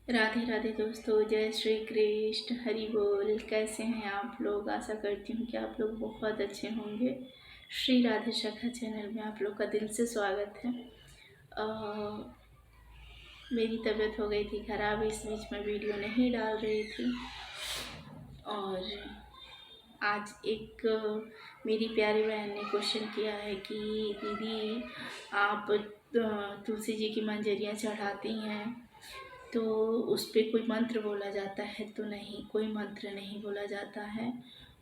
राधे राधे दोस्तों, जय श्री कृष्ण, हरि बोल। कैसे हैं आप लोग? आशा करती हूँ कि आप लोग बहुत अच्छे होंगे। श्री राधे शाखा चैनल में आप लोग का दिल से स्वागत है। मेरी तबीयत हो गई थी ख़राब, इस बीच में वीडियो नहीं डाल रही थी। और आज एक मेरी प्यारी बहन ने क्वेश्चन किया है कि दीदी आप तुलसी जी की मंजरियाँ चढ़ाती हैं तो उस पर कोई मंत्र बोला जाता है? तो नहीं, कोई मंत्र नहीं बोला जाता है।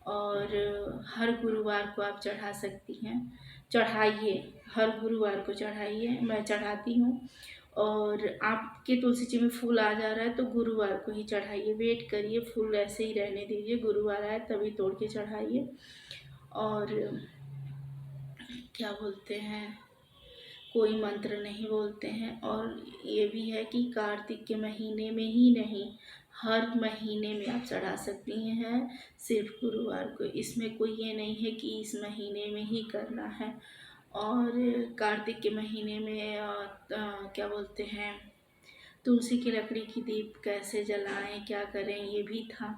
और हर गुरुवार को आप चढ़ा सकती हैं, चढ़ाइए, हर गुरुवार को चढ़ाइए। मैं चढ़ाती हूँ। और आपके तुलसी जी में फूल आ जा रहा है तो गुरुवार को ही चढ़ाइए, वेट करिए, फूल ऐसे ही रहने दीजिए, गुरुवार आए तभी तोड़ के चढ़ाइए। और क्या बोलते हैं, कोई मंत्र नहीं बोलते हैं। और ये भी है कि कार्तिक के महीने में ही नहीं, हर महीने में आप चढ़ा सकती हैं, सिर्फ गुरुवार को। इसमें कोई ये नहीं है कि इस महीने में ही करना है। और कार्तिक के महीने में क्या बोलते हैं, तुलसी की लकड़ी की दीप कैसे जलाएं, क्या करें, ये भी था।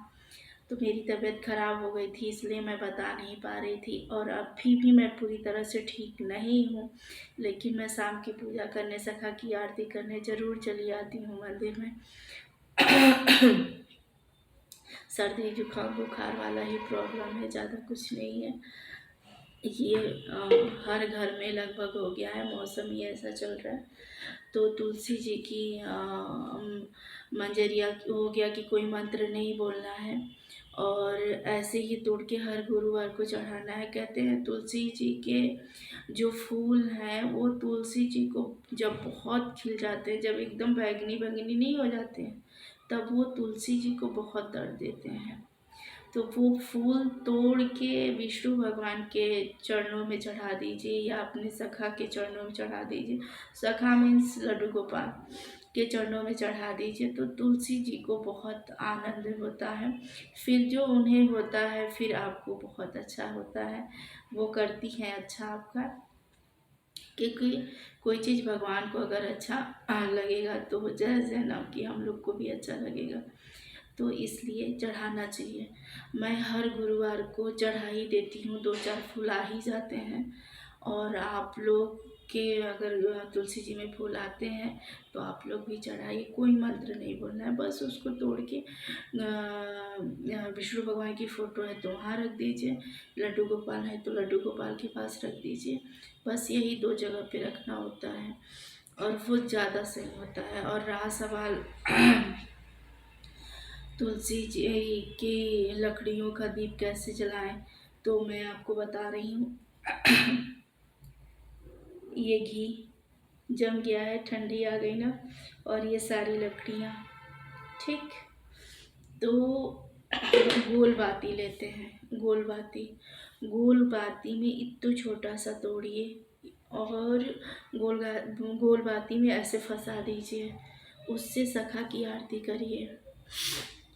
तो मेरी तबीयत ख़राब हो गई थी, इसलिए मैं बता नहीं पा रही थी। और अभी भी मैं पूरी तरह से ठीक नहीं हूँ, लेकिन मैं शाम की पूजा करने, सखा की आरती करने ज़रूर चली आती हूँ मंदिर में। सर्दी जुकाम बुखार वाला ही प्रॉब्लम है, ज़्यादा कुछ नहीं है। ये हर घर में लगभग हो गया है, मौसम ही ऐसा चल रहा है। तो तुलसी जी की मंजरिया हो गया कि कोई मंत्र नहीं बोलना है, और ऐसे ही तोड़ के हर गुरुवार को चढ़ाना है। कहते हैं तुलसी जी के जो फूल हैं वो तुलसी जी को जब बहुत खिल जाते हैं, जब एकदम बैंगनी बैंगनी नहीं हो जाते हैं, तब वो तुलसी जी को बहुत दर्द देते हैं। तो वो फूल तोड़ के विष्णु भगवान के चरणों में चढ़ा दीजिए, या अपने सखा के चरणों में चढ़ा दीजिए। सखा मीन्स लड्डू गोपाल के चरणों में चढ़ा दीजिए, तो तुलसी जी को बहुत आनंद होता है। फिर जो उन्हें होता है, फिर आपको बहुत अच्छा होता है, वो करती हैं अच्छा आपका। क्योंकि कोई चीज़ भगवान को अगर अच्छा लगेगा तो जय जैनब कि हम लोग को भी अच्छा लगेगा, तो इसलिए चढ़ाना चाहिए। मैं हर गुरुवार को चढ़ा ही देती हूँ, 2-4 फूल आ ही जाते हैं। और आप लोग के अगर तुलसी जी में फूल आते हैं तो आप लोग भी चढ़ाइए। कोई मंत्र नहीं बोलना है, बस उसको तोड़ के विष्णु भगवान की फ़ोटो है तो वहाँ रख दीजिए, लड्डू गोपाल है तो लड्डू गोपाल के पास रख दीजिए। बस यही 2 जगह पे रखना होता है, और वो ज़्यादा सही होता है। और रहा सवाल तुलसी जी की लकड़ियों का दीप कैसे जलाएं, तो मैं आपको बता रही हूँ। ये घी जम गया है, ठंडी आ गई ना, और ये सारी लकड़ियाँ, ठीक। तो गोल बाती लेते हैं, गोल बाती में इतना छोटा सा तोड़िए, और गोल बाती में ऐसे फंसा दीजिए। उससे सखा की आरती करिए,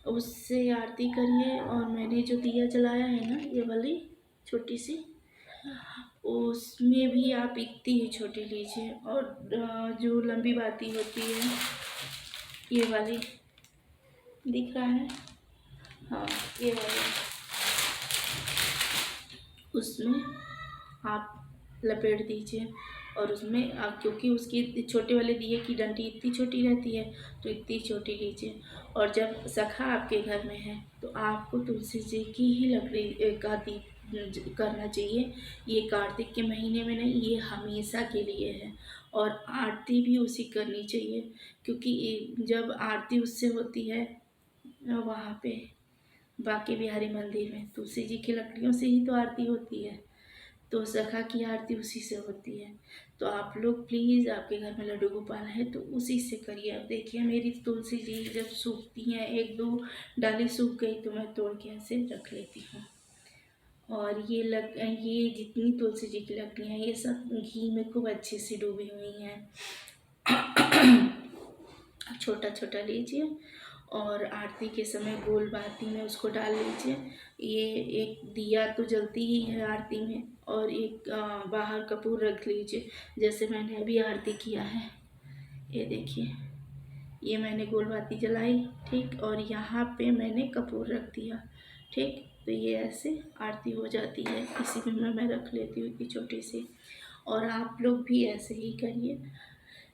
उससे आरती करिए। और मैंने जो दिया जलाया है ना, ये वाली छोटी सी, उसमें भी आप इतनी ही छोटी लीजिए। और जो लंबी बाती होती है, ये वाली दिख रहा है, हाँ ये वाली, उसमें आप लपेट दीजिए। और उसमें आप, क्योंकि उसकी छोटे वाले दिए की डंडी इतनी छोटी रहती है, तो इतनी छोटी लीजिए। और जब सखा आपके घर में है तो आपको तुलसी जी की ही लकड़ी का दीप करना चाहिए। ये कार्तिक के महीने में नहीं, ये हमेशा के लिए है। और आरती भी उसी करनी चाहिए, क्योंकि जब आरती उससे होती है वहाँ पे बांके बिहारी मंदिर में, तुलसी जी की लकड़ियों से ही तो आरती होती है, तो सखा की आरती उसी से होती है। तो आप लोग प्लीज़, आपके घर में लड्डू गोपाल है तो उसी से करिए। अब देखिए मेरी तुलसी जी जब सूखती हैं, 1-2 डाली सूख गई तो मैं तोड़ के ऐसे रख लेती हूँ। और ये जितनी तुलसी जी की लकड़ियाँ हैं, ये सब घी में खूब अच्छे से डूबी हुई हैं। छोटा छोटा लीजिए, और आरती के समय गोल बाती में उसको डाल लीजिए। ये एक दिया तो जलती ही है आरती में, और एक बाहर कपूर रख लीजिए, जैसे मैंने अभी आरती किया है, ये देखिए। ये मैंने गोल बाती जलाई, ठीक, और यहाँ पे मैंने कपूर रख दिया, ठीक। तो ये ऐसे आरती हो जाती है। इसी में मैं रख लेती हूँ कि छोटी सी, और आप लोग भी ऐसे ही करिए।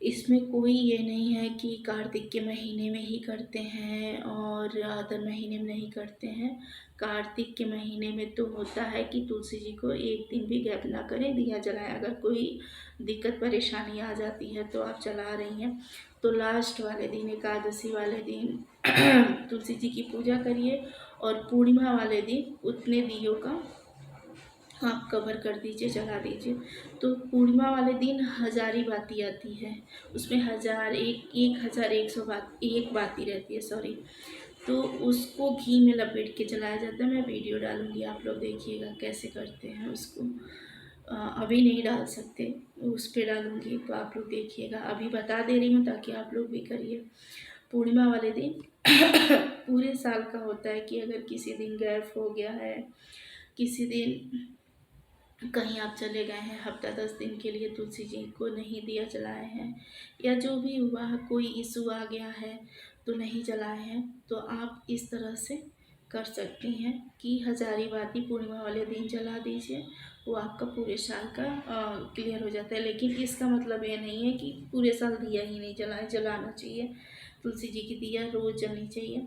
इसमें कोई ये नहीं है कि कार्तिक के महीने में ही करते हैं और अदर महीने में नहीं करते हैं। कार्तिक के महीने में तो होता है कि तुलसी जी को एक दिन भी गैप ना करें, दिया जलाएं। अगर कोई दिक्कत परेशानी आ जाती है तो आप चला रही हैं तो लास्ट वाले दिन, एकादशी वाले दिन तुलसी जी की पूजा करिए, और पूर्णिमा वाले दिन उतने दियों का आप कवर कर दीजिए, जला दीजिए। तो पूर्णिमा वाले दिन हजारी बाती आती है, उसमें 1100 बात एक बाती रहती है, सॉरी। तो उसको घी में लपेट के जलाया जाता है। मैं वीडियो डालूंगी, आप लोग देखिएगा कैसे करते हैं उसको। अभी नहीं डाल सकते, उस पर डालूंगी तो आप लोग देखिएगा। अभी बता दे रही हूँ ताकि आप लोग भी करिए। पूर्णिमा वाले दिन पूरे साल का होता है कि अगर किसी दिन गैप हो गया है, किसी दिन कहीं आप चले गए हैं हफ्ता 10 दिन के लिए, तुलसी जी को नहीं दिया जलाए हैं, या जो भी हुआ, कोई इशू आ गया है तो नहीं जलाए हैं, तो आप इस तरह से कर सकती हैं कि हजारी बाती पूर्णिमा वाले दिन जला दीजिए। वो आपका पूरे साल का क्लियर हो जाता है। लेकिन इसका मतलब ये नहीं है कि पूरे साल दिया ही नहीं जलाए, जलाना चाहिए। तुलसी जी की दिया रोज़ जलनी चाहिए।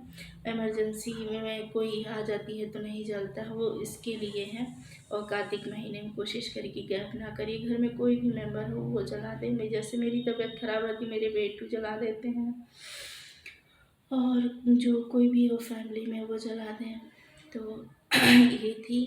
इमरजेंसी में कोई आ जाती है तो नहीं जलता, वो इसके लिए है। और कार्तिक महीने में कोशिश करिए कि गैप ना करिए। घर में कोई भी मेंबर हो वो जला दे। मैं जैसे मेरी तबीयत ख़राब रहती, मेरे बेटू जला देते हैं, और जो कोई भी हो फैमिली में वो जला दें। तो ये थी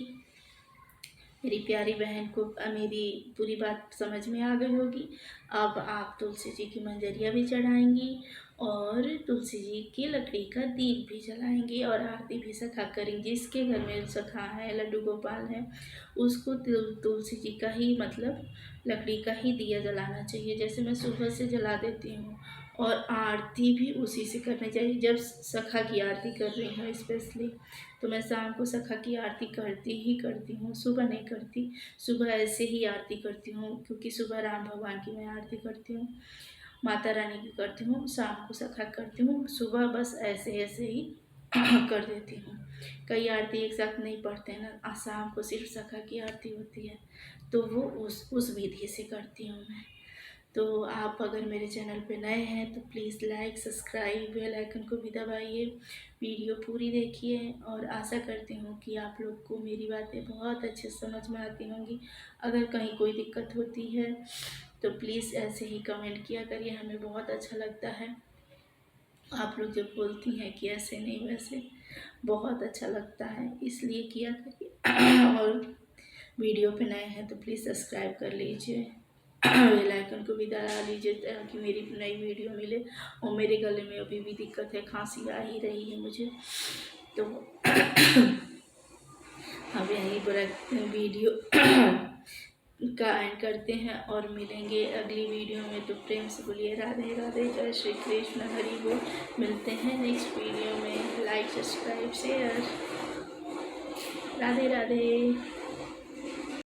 मेरी प्यारी बहन को, मेरी पूरी बात समझ में आ गई होगी। अब आप तुलसी जी की मंजरियाँ भी चढ़ाएंगी और तुलसी जी की लकड़ी का दीप भी जलाएंगी और आरती भी सखा करेंगी। जिसके घर में सखा है, लड्डू गोपाल है, उसको तुलसी जी का ही मतलब लकड़ी का ही दिया जलाना चाहिए। जैसे मैं सुबह से जला देती हूँ, और आरती भी उसी से करनी चाहिए। जब सखा की आरती कर रही हूँ स्पेशली, तो मैं शाम को सखा की आरती करती हूँ, सुबह नहीं करती। सुबह ऐसे ही आरती करती हूँ क्योंकि सुबह राम भगवान की मैं आरती करती हूँ, माता रानी की करती हूँ, शाम को सखा करती हूँ, सुबह बस ऐसे ऐसे ही कर देती हूँ। कई आरती एक साथ नहीं पढ़ते हैं ना, शाम को सिर्फ सखा की आरती होती है, तो वो उस विधि से करती हूँ मैं। तो आप अगर मेरे चैनल पे नए हैं तो please like, subscribe, bell icon को भी दबाइए, वीडियो पूरी देखिए, और आशा करती हूँ कि आप लोग को मेरी बातें बहुत अच्छे समझ में आती होंगी। अगर कहीं कोई दिक्कत होती है तो प्लीज़ ऐसे ही कमेंट किया करिए, हमें बहुत अच्छा लगता है। आप लोग जब बोलती हैं कि ऐसे नहीं वैसे, बहुत अच्छा लगता है, इसलिए किया करिए। और वीडियो पे नए हैं तो प्लीज़ सब्सक्राइब कर लीजिए, बेल आइकन को भी दबा लीजिए ताकि मेरी नई वीडियो मिले। और मेरे गले में अभी भी दिक्कत है, खांसी आ ही रही है मुझे, तो अब यहीं पर वीडियो का एंड करते हैं और मिलेंगे अगली वीडियो में। तो प्रेम से बोलिए राधे राधे, जय श्री कृष्ण, हरि बोल। मिलते हैं नेक्स्ट वीडियो में। Like, subscribe, share. Radhe Radhe.